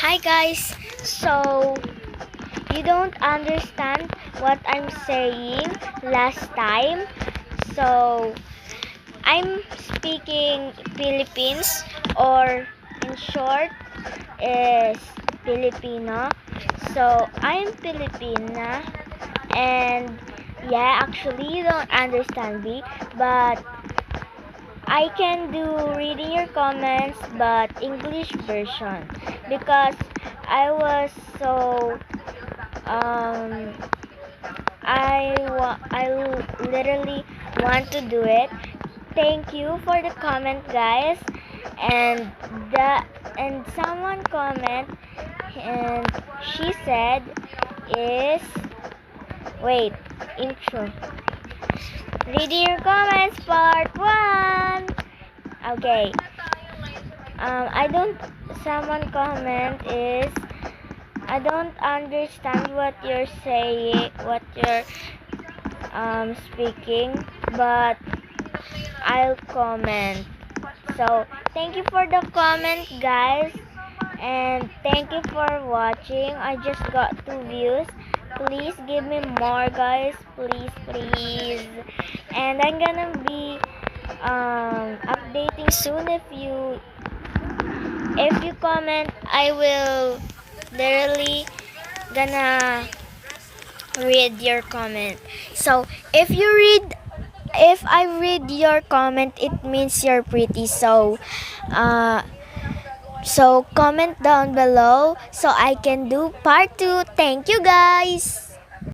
Hi guys, so you don't understand what I'm saying last time. So I'm speaking Philippines, or in short is Filipino. So I'm Filipina, and yeah, actually you don't understand me, but I can do reading your comments, but English version, because I was so um I literally want to do it. Thank you for the comment, guys. And the and someone comment, and she said is wait intro. Reading your comments part 1. Okay. I don't. Someone comment is I don't understand what you're saying, what you're speaking, but I'll comment. So thank you for the comment, guys, and thank you for watching. I just got 2 views. Please give me more, guys. Please, please. And I'm gonna be updating soon. If you comment, I will literally gonna read your comment. So if I read your comment, it means you're pretty. So comment down below so I can do part 2. Thank you, guys.